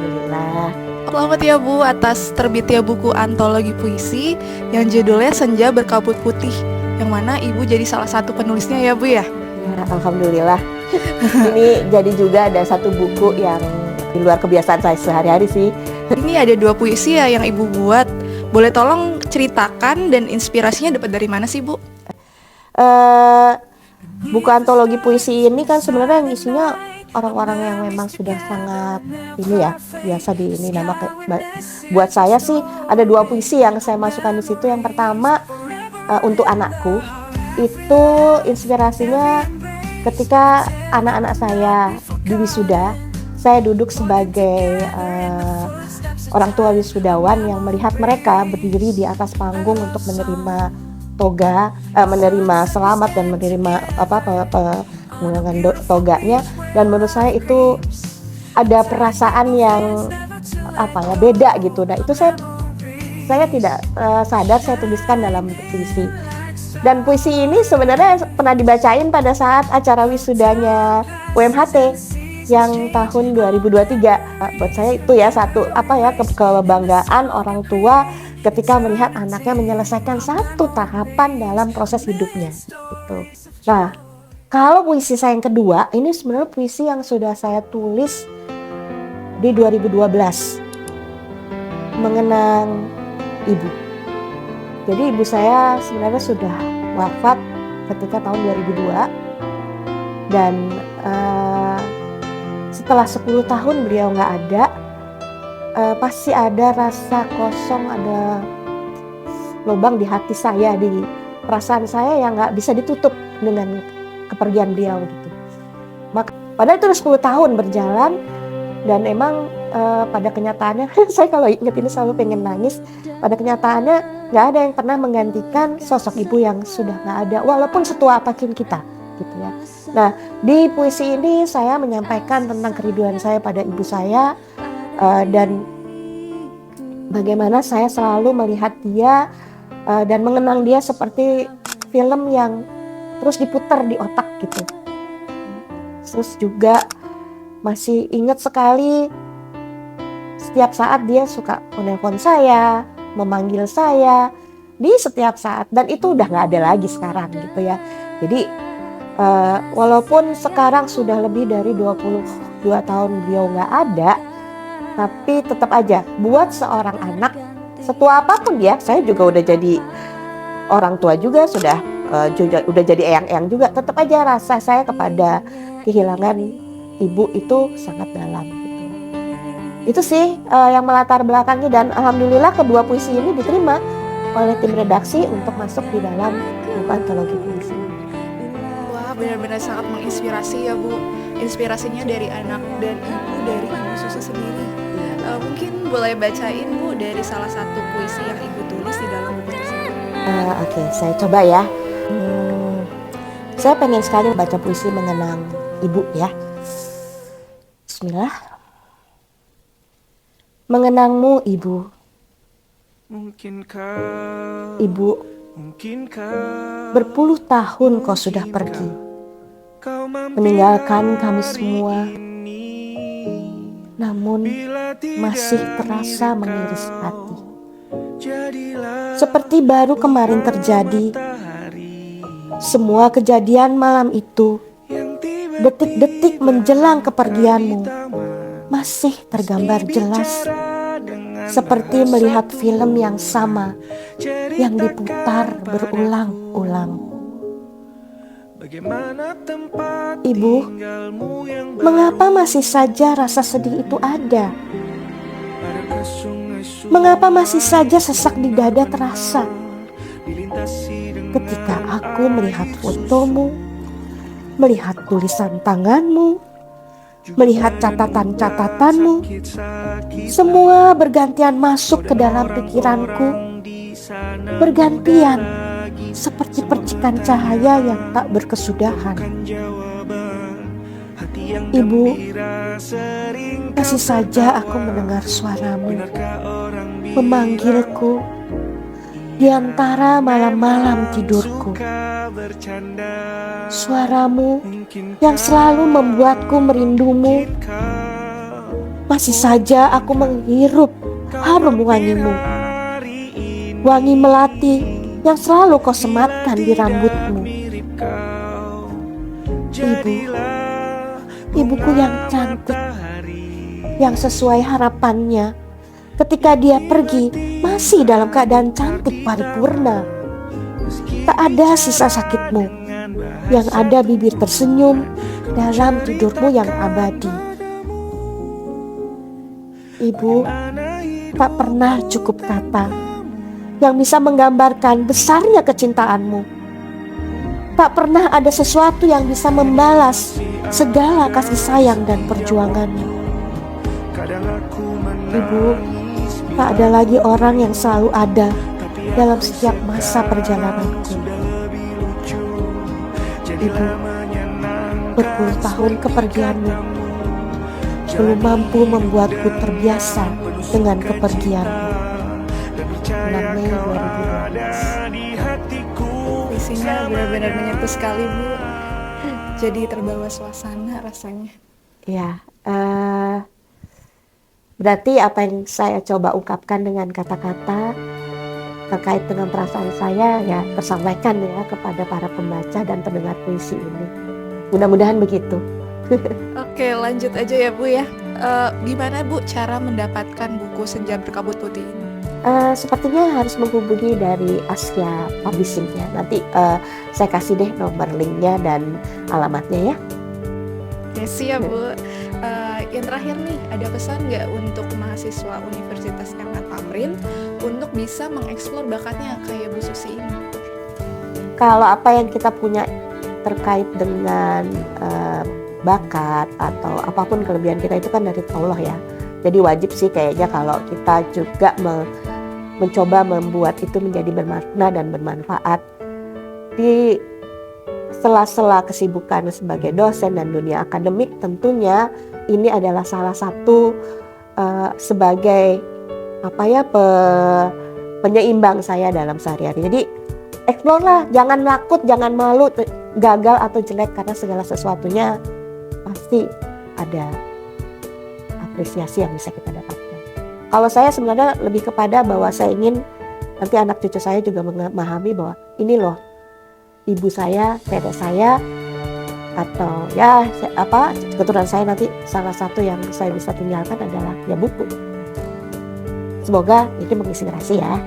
Alhamdulillah. Selamat ya Bu atas terbitnya buku antologi puisi yang judulnya Senja Berkabut Putih, yang mana Ibu jadi salah satu penulisnya ya Bu ya? Ya, alhamdulillah. Ini jadi juga ada satu buku yang di luar kebiasaan saya sehari-hari sih. Ini ada 2 puisi ya yang Ibu buat. Boleh tolong ceritakan dan inspirasinya dapat dari mana sih Bu? Buku antologi puisi ini kan sebenarnya yang isinya orang-orang yang memang sudah sangat ini ya, biasa di ini nama buat saya sih ada 2 puisi yang saya masukkan di situ. Yang pertama untuk anakku, itu inspirasinya ketika anak-anak saya di wisuda. Saya duduk sebagai orang tua wisudawan yang melihat mereka berdiri di atas panggung untuk menerima toga, menerima selamat dan menerima pengulangan toganya, dan menurut saya itu ada perasaan yang beda gitu. Nah itu saya tidak sadar saya tuliskan dalam puisi. Dan puisi ini sebenarnya pernah dibacain pada saat acara wisudanya UMHT yang tahun 2023. Buat saya itu ya satu kebanggaan orang tua ketika melihat anaknya menyelesaikan satu tahapan dalam proses hidupnya gitu. Nah, kalau puisi saya yang kedua, ini sebenarnya puisi yang sudah saya tulis di 2012, mengenang ibu. Jadi ibu saya sebenarnya sudah wafat ketika tahun 2002, dan setelah 10 tahun beliau nggak ada, pasti ada rasa kosong, ada lubang di hati saya, di perasaan saya yang nggak bisa ditutup dengan kepergian beliau gitu. Padahal itu udah 10 tahun berjalan, dan emang pada kenyataannya saya kalau ingat ini selalu pengen nangis. Pada kenyataannya nggak ada yang pernah menggantikan sosok ibu yang sudah nggak ada, walaupun setua apapun kita gitu ya. Nah, di puisi ini saya menyampaikan tentang kerinduan saya pada ibu saya, dan bagaimana saya selalu melihat dia dan mengenang dia seperti film yang terus diputar di otak gitu. Terus juga masih ingat sekali setiap saat dia suka menelpon saya, memanggil saya di setiap saat, dan itu udah nggak ada lagi sekarang gitu ya. Jadi walaupun sekarang sudah lebih dari 22 tahun beliau nggak ada, tapi tetap aja buat seorang anak, setua apapun dia, saya juga udah jadi orang tua juga, udah jadi eyang-eyang juga, tetap aja rasa saya kepada kehilangan ibu itu sangat dalam gitu. Itu sih yang melatar belakangnya, dan alhamdulillah kedua puisi ini diterima oleh tim redaksi untuk masuk di dalam buku antologi puisi. Wah, benar-benar sangat menginspirasi ya Bu. Inspirasinya dari anak dan ibu, dari ibu Susi sendiri. Mungkin boleh bacain Bu dari salah satu puisi yang Ibu tulis di dalam buku tersebut. Oke, saya coba ya. Saya pengen sekali baca puisi mengenang ibu ya. Bismillah. Mengenangmu ibu. Ibu, berpuluh tahun kau sudah pergi, meninggalkan kami semua. Namun masih terasa mengiris hati, seperti baru kemarin terjadi. Semua kejadian malam itu, detik-detik menjelang kepergianmu, masih tergambar jelas, seperti melihat film yang sama yang diputar berulang-ulang. Ibu, mengapa masih saja rasa sedih itu ada? Mengapa masih saja sesak di dada terasa ketika aku melihat fotomu, melihat tulisan tanganmu, melihat catatan-catatanmu? Semua bergantian masuk ke dalam pikiranku, bergantian seperti percikan cahaya yang tak berkesudahan. Ibu, masih saja aku mendengar suaramu memanggilku di antara malam-malam tidurku. Suaramu yang selalu membuatku merindumu, Masih saja aku menghirup harum wangimu, wangi melati yang selalu kau sematkan di rambutmu. Ibuku yang cantik, yang sesuai harapannya. Ketika dia pergi, masih dalam keadaan cantik paripurna. Tak ada sisa sakitmu, yang ada bibir tersenyum dalam tidurmu yang abadi. Ibu, tak pernah cukup kata yang bisa menggambarkan besarnya kecintaanmu. Tak pernah ada sesuatu yang bisa membalas segala kasih sayang dan perjuanganmu. Ibu, tak ada lagi orang yang selalu ada dalam setiap masa perjalananku. Ibu, berpuluh tahun kepergianmu belum mampu membuatku terbiasa dengan kepergianmu. 6 Mei 2012. Isinya benar-benar menyentuh sekali, Bu. Jadi terbawa suasana rasanya. Ya, berarti apa yang saya coba ungkapkan dengan kata-kata terkait dengan perasaan saya ya tersampaikan ya kepada para pembaca dan pendengar puisi ini. Mudah-mudahan begitu. Oke, lanjut aja ya, Bu ya. Gimana, Bu, cara mendapatkan buku Senja Berkabut Putih ini? Sepertinya harus menghubungi dari Asya Publishing ya. Nanti saya kasih deh nomor linknya dan alamatnya ya. Ya, siap, Bu. Yang terakhir nih, ada pesan nggak untuk mahasiswa Universitas M.A. Tamrin untuk bisa mengeksplor bakatnya kayak Bu Susi ini? Kalau apa yang kita punya terkait dengan bakat atau apapun kelebihan kita itu kan dari Allah ya. Jadi wajib sih kayaknya kalau kita juga mencoba membuat itu menjadi bermakna dan bermanfaat di sela-sela kesibukan sebagai dosen dan dunia akademik. Tentunya ini adalah salah satu sebagai penyeimbang saya dalam sehari-hari. Jadi explore lah, jangan takut, jangan malu gagal atau jelek, karena segala sesuatunya pasti ada apresiasi yang bisa kita dapatkan. Kalau saya sebenarnya lebih kepada bahwa saya ingin nanti anak cucu saya juga memahami bahwa ini loh ibu saya, dede saya, atau ya keturunan saya, nanti salah satu yang saya bisa tinggalkan adalah ya buku. Semoga itu menginspirasi ya.